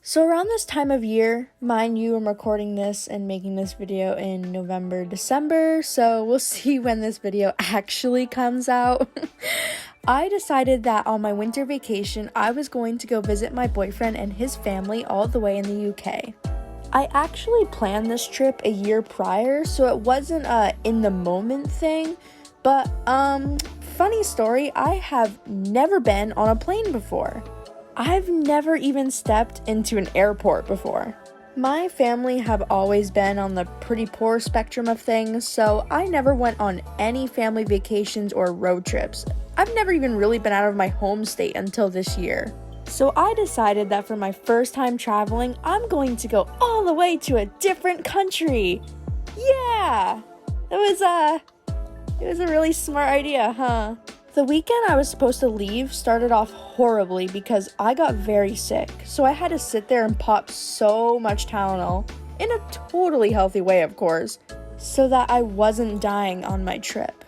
So around this time of year, mind you, I'm recording this and making this video in November, December, so we'll see when this video actually comes out. I decided that on my winter vacation, I was going to go visit my boyfriend and his family all the way in the UK. I actually planned this trip a year prior, so it wasn't a in-the-moment thing, but funny story, I have never been on a plane before. I've never even stepped into an airport before. My family have always been on the pretty poor spectrum of things, so I never went on any family vacations or road trips. I've never even really been out of my home state until this year. So I decided that for my first time traveling, I'm going to go all the way to a different country. Yeah! It was a really smart idea, huh? The weekend I was supposed to leave started off horribly because I got very sick, so I had to sit there and pop so much Tylenol, in a totally healthy way of course, so that I wasn't dying on my trip.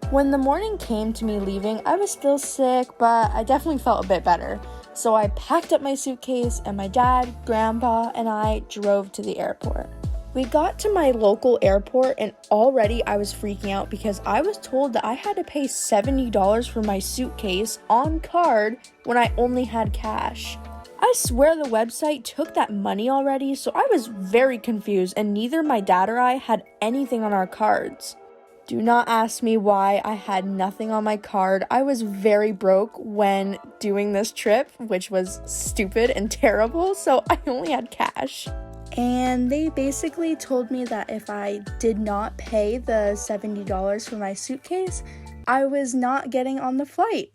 When the morning came to me leaving, I was still sick, but I definitely felt a bit better, so I packed up my suitcase and my dad, grandpa, and I drove to the airport. We got to my local airport and already I was freaking out because I was told that I had to pay $70 for my suitcase on card when I only had cash. I swear the website took that money already, so I was very confused and neither my dad or I had anything on our cards. Do not ask me why I had nothing on my card. I was very broke when doing this trip, which was stupid and terrible, so I only had cash. And they basically told me that if I did not pay the $70 for my suitcase, I was not getting on the flight.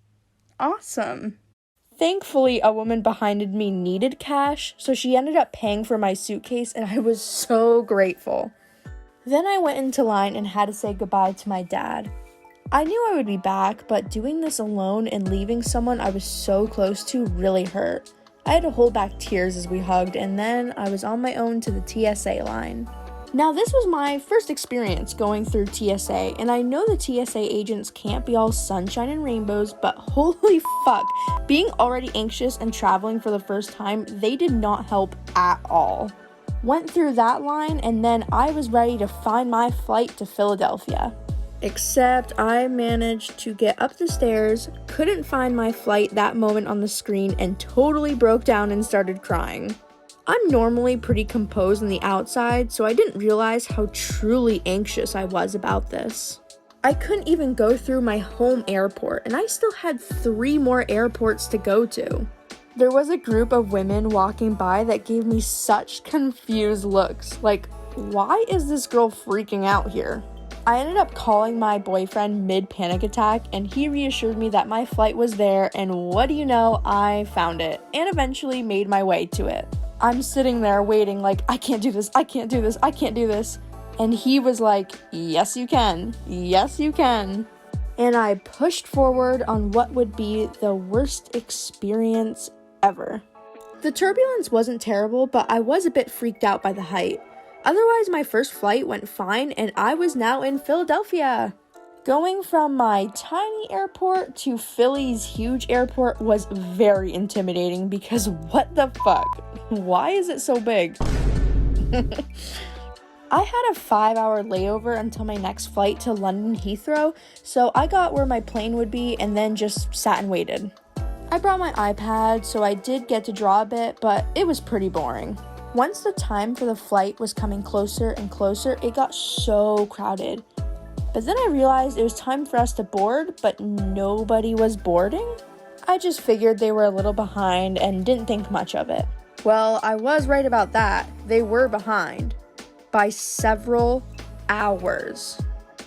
Awesome. Thankfully, a woman behind me needed cash, so she ended up paying for my suitcase, and I was so grateful. Then I went into line and had to say goodbye to my dad. I knew I would be back, but doing this alone and leaving someone I was so close to really hurt. I had to hold back tears as we hugged, and then I was on my own to the TSA line. Now, this was my first experience going through TSA, and I know the TSA agents can't be all sunshine and rainbows, but holy fuck, being already anxious and traveling for the first time, they did not help at all. Went through that line, and then I was ready to find my flight to Philadelphia. Except I managed to get up the stairs, couldn't find my flight that moment on the screen, and totally broke down and started crying. I'm normally pretty composed on the outside, so I didn't realize how truly anxious I was about this. I couldn't even go through my home airport, and I still had 3 more airports to go to. There was a group of women walking by that gave me such confused looks, like, why is this girl freaking out here? I ended up calling my boyfriend mid-panic attack, and he reassured me that my flight was there, and what do you know, I found it, and eventually made my way to it. I'm sitting there waiting like, I can't do this, I can't do this, I can't do this. And he was like, yes you can, yes you can. And I pushed forward on what would be the worst experience ever. The turbulence wasn't terrible, but I was a bit freaked out by the height. Otherwise, my first flight went fine, and I was now in Philadelphia. Going from my tiny airport to Philly's huge airport was very intimidating because what the fuck? Why is it so big? I had a 5-hour layover until my next flight to London Heathrow, so I got where my plane would be and then just sat and waited. I brought my iPad, so I did get to draw a bit, but it was pretty boring. Once the time for the flight was coming closer and closer, it got so crowded. But then I realized it was time for us to board, but nobody was boarding. I just figured they were a little behind and didn't think much of it. Well, I was right about that. They were behind by several hours.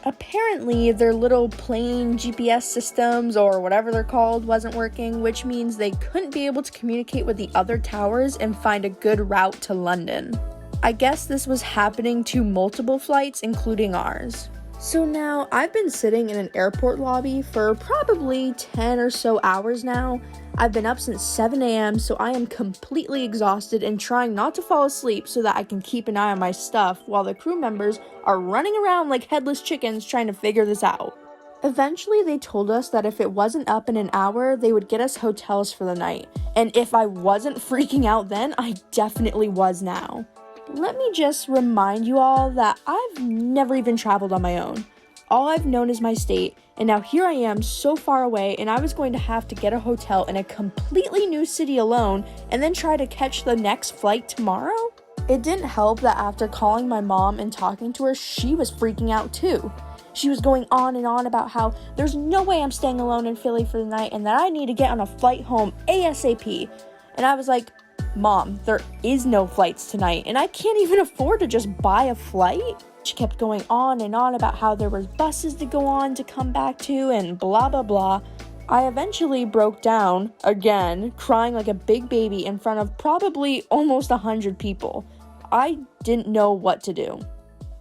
Apparently, their little plane GPS systems, or whatever they're called, wasn't working, which means they couldn't be able to communicate with the other towers and find a good route to London. I guess this was happening to multiple flights, including ours. So now, I've been sitting in an airport lobby for probably 10 or so hours now. I've been up since 7 a.m., so I am completely exhausted and trying not to fall asleep so that I can keep an eye on my stuff while the crew members are running around like headless chickens trying to figure this out. Eventually, they told us that if it wasn't up in an hour, they would get us hotels for the night. And if I wasn't freaking out then, I definitely was now. Let me just remind you all that I've never even traveled on my own. All I've known is my state, and now here I am so far away, and I was going to have to get a hotel in a completely new city alone and then try to catch the next flight tomorrow? It didn't help that after calling my mom and talking to her, she was freaking out too. She was going on and on about how there's no way I'm staying alone in Philly for the night and that I need to get on a flight home ASAP. And I was like, Mom, there is no flights tonight and I can't even afford to just buy a flight. She kept going on and on about how there was buses to go on to come back to and blah, blah, blah. I eventually broke down, again, crying like a big baby in front of probably almost 100 people. I didn't know what to do.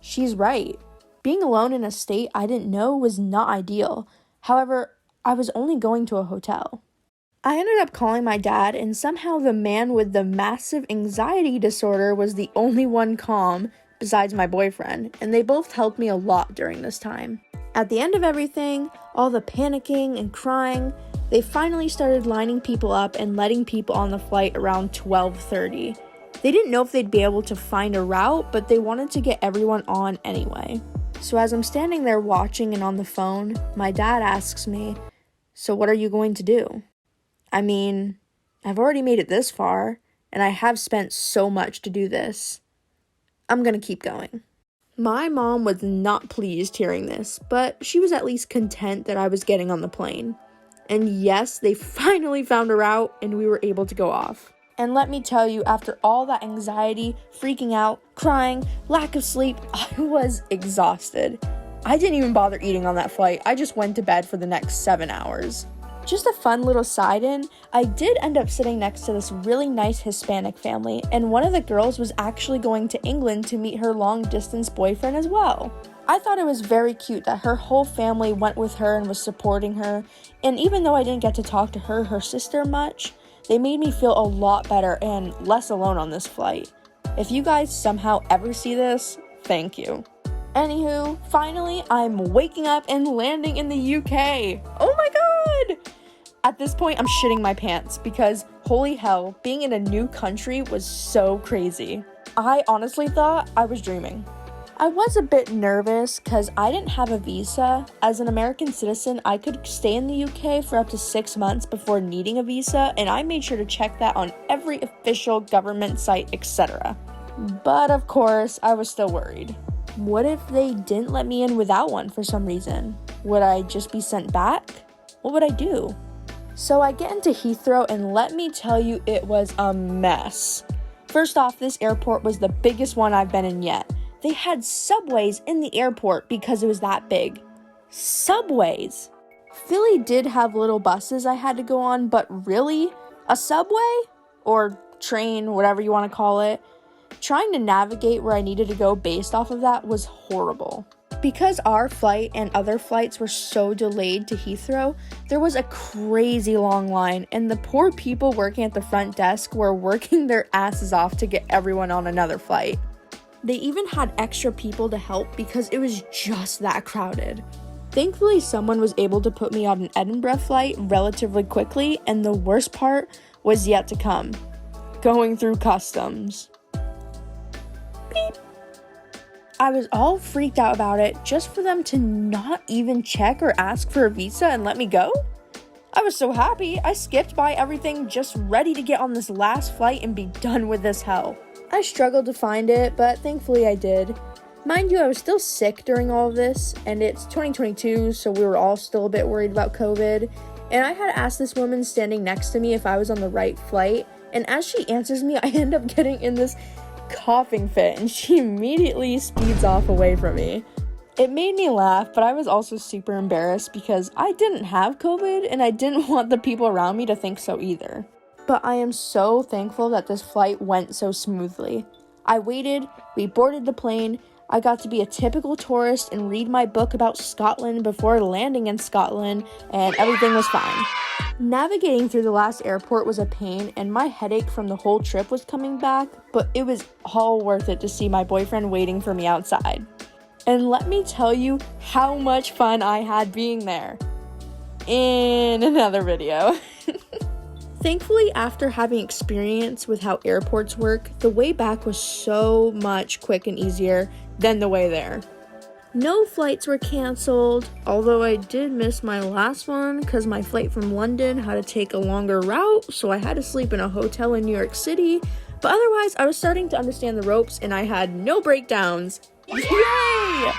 She's right. Being alone in a state I didn't know was not ideal. However, I was only going to a hotel. I ended up calling my dad, and somehow the man with the massive anxiety disorder was the only one calm, besides my boyfriend, and they both helped me a lot during this time. At the end of everything, all the panicking and crying, they finally started lining people up and letting people on the flight around 12:30. They didn't know if they'd be able to find a route, but they wanted to get everyone on anyway. So as I'm standing there watching and on the phone, my dad asks me, "So what are you going to do?" I mean, I've already made it this far, and I have spent so much to do this. I'm gonna keep going. My mom was not pleased hearing this, but she was at least content that I was getting on the plane. And yes, they finally found a route, and we were able to go off. And let me tell you, after all that anxiety, freaking out, crying, lack of sleep, I was exhausted. I didn't even bother eating on that flight. I just went to bed for the next 7 hours. Just a fun little side-in, I did end up sitting next to this really nice Hispanic family, and one of the girls was actually going to England to meet her long-distance boyfriend as well. I thought it was very cute that her whole family went with her and was supporting her, and even though I didn't get to talk to her sister much, they made me feel a lot better and less alone on this flight. If you guys somehow ever see this, thank you. Anywho, finally, I'm waking up and landing in the UK. Oh my god! At this point, I'm shitting my pants because, holy hell, being in a new country was so crazy. I honestly thought I was dreaming. I was a bit nervous because I didn't have a visa. As an American citizen, I could stay in the UK for up to 6 months before needing a visa, and I made sure to check that on every official government site, etc. But of course, I was still worried. What if they didn't let me in without one for some reason? Would I just be sent back? What would I do? So I get into Heathrow, and let me tell you, it was a mess. First off, this airport was the biggest one I've been in yet. They had subways in the airport because it was that big. Subways! Philly did have little buses I had to go on, but really? A subway? Or train, whatever you want to call it. Trying to navigate where I needed to go based off of that was horrible. Because our flight and other flights were so delayed to Heathrow, there was a crazy long line, and the poor people working at the front desk were working their asses off to get everyone on another flight. They even had extra people to help because it was just that crowded. Thankfully, someone was able to put me on an Edinburgh flight relatively quickly, and the worst part was yet to come. Going through customs. Beep. I was all freaked out about it just for them to not even check or ask for a visa and let me go. I was so happy, I skipped by everything just ready to get on this last flight and be done with this hell. I struggled to find it, but thankfully I did. Mind you, I was still sick during all of this, and it's 2022, so we were all still a bit worried about COVID. And I had asked this woman standing next to me if I was on the right flight, and as she answers me, I end up getting in this coughing fit, and she immediately speeds off away from me. It made me laugh, but I was also super embarrassed because I didn't have COVID, and I didn't want the people around me to think so either. But I am so thankful that this flight went so smoothly. I waited, we boarded the plane, I got to be a typical tourist and read my book about Scotland before landing in Scotland, and everything was fine. Navigating through the last airport was a pain, and my headache from the whole trip was coming back, but it was all worth it to see my boyfriend waiting for me outside. And let me tell you how much fun I had being there in another video. Thankfully, after having experience with how airports work, the way back was so much quick and easier than the way there. No flights were canceled, although I did miss my last one because my flight from London had to take a longer route, so I had to sleep in a hotel in New York City. But otherwise, I was starting to understand the ropes and I had no breakdowns. Yay!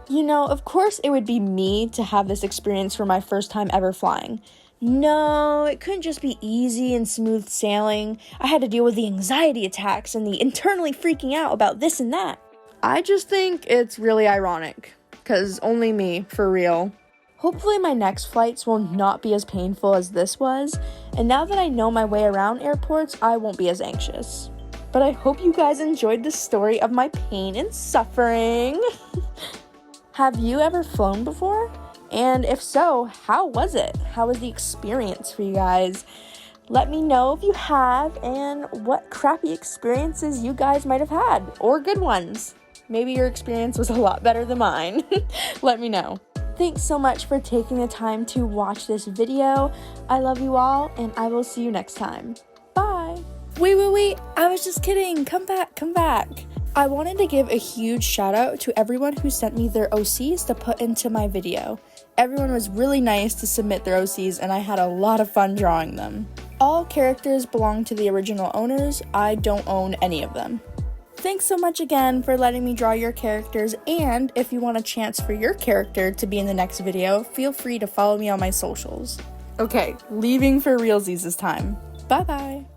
You know, of course it would be me to have this experience for my first time ever flying. No, it couldn't just be easy and smooth sailing. I had to deal with the anxiety attacks and the internally freaking out about this and that. I just think it's really ironic, because only me, for real. Hopefully my next flights will not be as painful as this was, and now that I know my way around airports, I won't be as anxious. But I hope you guys enjoyed the story of my pain and suffering. Have you ever flown before? And if so, how was it? How was the experience for you guys? Let me know if you have and what crappy experiences you guys might have had, or good ones. Maybe your experience was a lot better than mine. Let me know. Thanks so much for taking the time to watch this video. I love you all, and I will see you next time. Bye. Wait, I was just kidding. Come back. I wanted to give a huge shout out to everyone who sent me their OCs to put into my video. Everyone was really nice to submit their OCs, and I had a lot of fun drawing them. All characters belong to the original owners. I don't own any of them. Thanks so much again for letting me draw your characters, and if you want a chance for your character to be in the next video, feel free to follow me on my socials. Okay, leaving for realsies this time. Bye-bye.